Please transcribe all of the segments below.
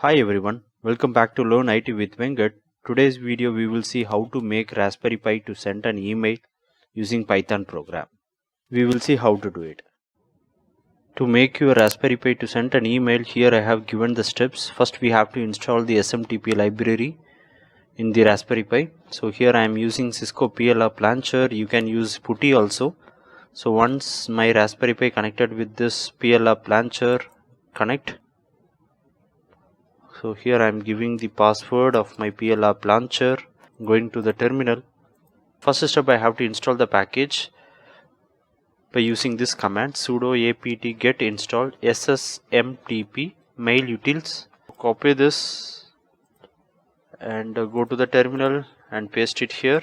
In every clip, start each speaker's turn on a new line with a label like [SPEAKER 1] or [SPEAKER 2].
[SPEAKER 1] Hi everyone, welcome back to Learn IT with Venkat. Today's video we will see how to make Raspberry Pi to send an email using Python program. We will see how to do it. To make your Raspberry Pi to send an email, here I have given the steps. First we have to install the SMTP library in the Raspberry Pi. So here I am using Cisco PLApp launcher. You can use PuTTY also. So once my Raspberry Pi connected with this PLApp launcher, connect. So here I am giving the password of my PLApp launcher, going to the terminal. First step, I have to install the package by using this command sudo apt get install ssmtp mail utils. Copy this and go to the terminal and paste it here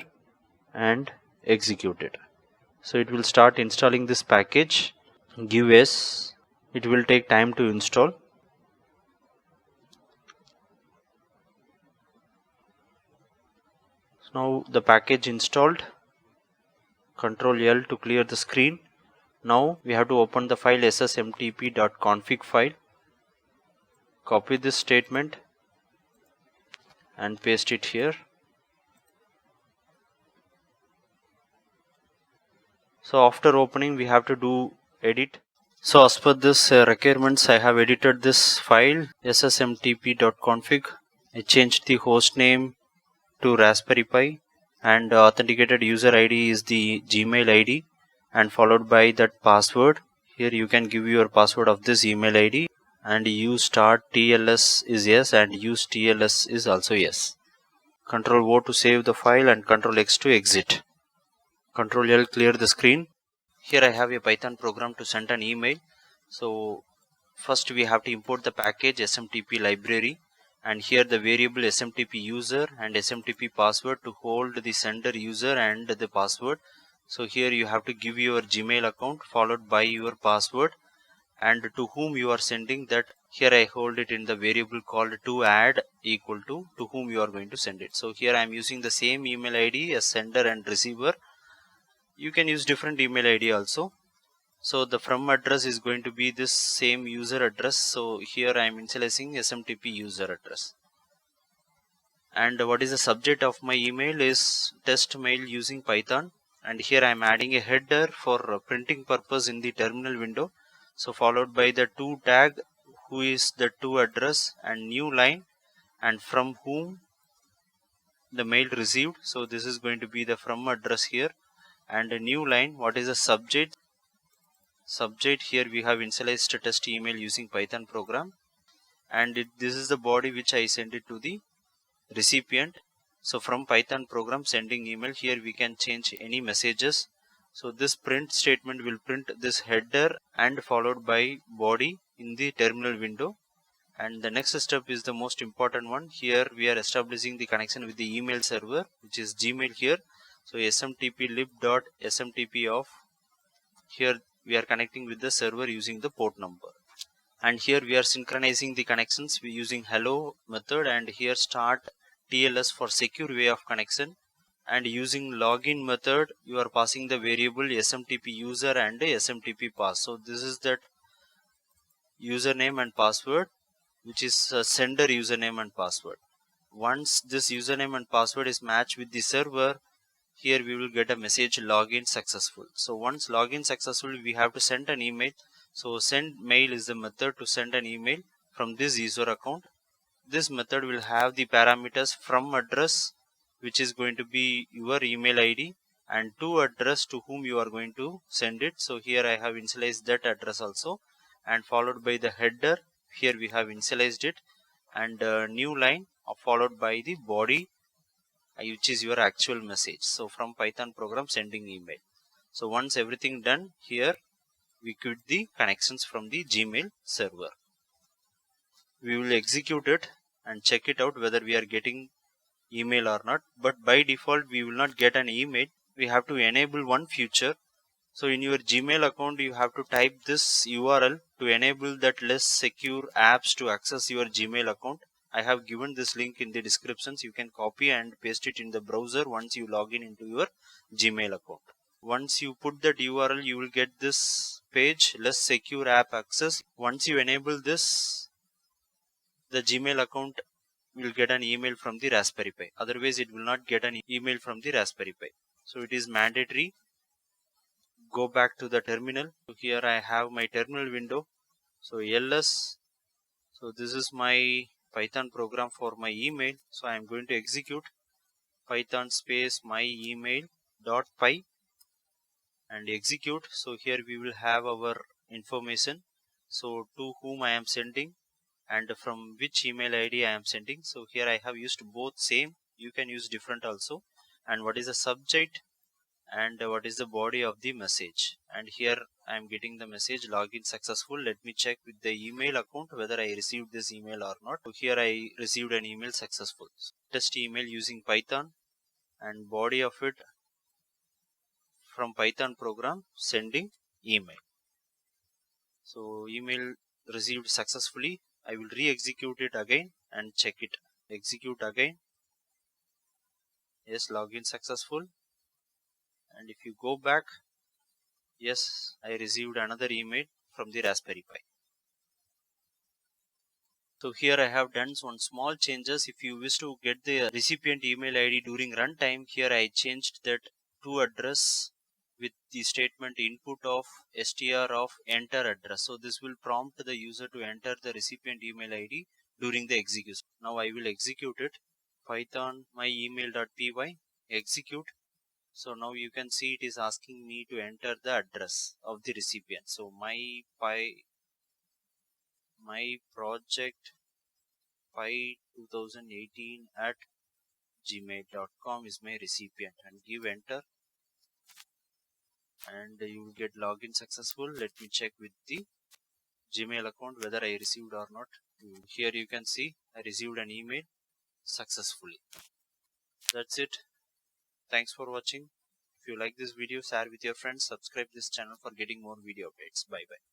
[SPEAKER 1] and execute it. So it will start installing this package. Give yes. It will take time to install. Now the package installed. Control L to clear the screen. Now we have to open the file ssmtp.config file. Copy this statement and paste it here. So after opening we have to do edit. So as per this requirements, I have edited this file ssmtp.config. I changed the host name to Raspberry Pi and authenticated user ID is the Gmail ID and followed by that password. Here you can give your password of this email ID and use start TLS is yes and use TLS is also yes. Control O to save the file and Control X to exit. Control L clear the screen. Here I have a Python program to send an email. So first we have to import the package SMTP library and here the variable SMTP user and SMTP password to hold the sender user and the password. So here you have to give your Gmail account followed by your password and to whom you are sending that. Here I hold it in the variable called to add equal to whom you are going to send it. So here I am using the same email ID as sender and receiver. You can use different email ID also. So the from address is going to be this same user address. So here I am initializing SMTP user address. And what is the subject of my email is test mail using Python. And here I am adding a header for printing purpose in the terminal window. So followed by the to tag who is the to address and new line and from whom the mail received. So this is going to be the from address here and a new line. What is the subject? Subject here we have initialized test email using Python program and this is the body which I send it to the recipient. So from Python program sending email, here we can change any messages. So this print statement will print this header and followed by body in the terminal window. And the next step is the most important one. Here we are establishing the connection with the email server which is Gmail here. So smtp lib.smtp of here we are connecting with the server using the port number. And here we are synchronizing the connections using hello method and here start TLS for secure way of connection and using login method you are passing the variable SMTP user and SMTP pass. So this is that username and password which is sender username and password. Once this username and password is matched with the server, here we will get a message login successful. So once login successful we have to send an email. So send mail is the method to send an email from this user account. This method will have the parameters from address which is going to be your email ID and to address to whom you are going to send it. So here I have initialized that address also and followed by the header. Here we have initialized it and new line followed by the body which is your actual message. So from Python program sending email. So once everything done, here we quit the connections from the Gmail server. We will execute it and check it out whether we are getting email or not. But by default we will not get an email. We have to enable one feature. So in your Gmail account you have to type this URL to enable that less secure apps to access your Gmail account. I have given this link in the descriptions. You can copy and paste it in the browser once you log in into your Gmail account. Once you put that URL, you will get this page, less secure app access. Once you enable this, the Gmail account will get an email from the Raspberry Pi. Otherwise it will not get an email from the Raspberry Pi. So it is mandatory. Go back to the terminal. So here I have my terminal window. So ls, so this is my Python program for my email. So I am going to execute Python space my email dot py and execute. So here we will have our information. So to whom I am sending and from which email ID I am sending. So here I have used both same. You can use different also. And what is the subject and what is the body of the message. And here I am getting the message login successful. Let me check with the email account whether I received this email or not. So here I received an email successful. Test email using Python and body of it from Python program sending email. So email received successfully. I will re-execute it again and check it. Execute again. Yes, login successful. And if you go back, yes, I received another email from the Raspberry Pi. So here I have done some small changes. If you wish to get the recipient email ID during runtime, here I changed that to address with the statement input of str of enter address. So this will prompt the user to enter the recipient email ID during the execution. Now I will execute it. Python my email.py execute. So now you can see it is asking me to enter the address of the recipient. So my project pi 2018 at gmail.com is my recipient and give enter and you will get login successful. Let me check with the Gmail account whether I received or not. Here you can see I received an email successfully. That's it. Thanks for watching. If you like this video, share with your friends, subscribe this channel for getting more video updates. Bye bye.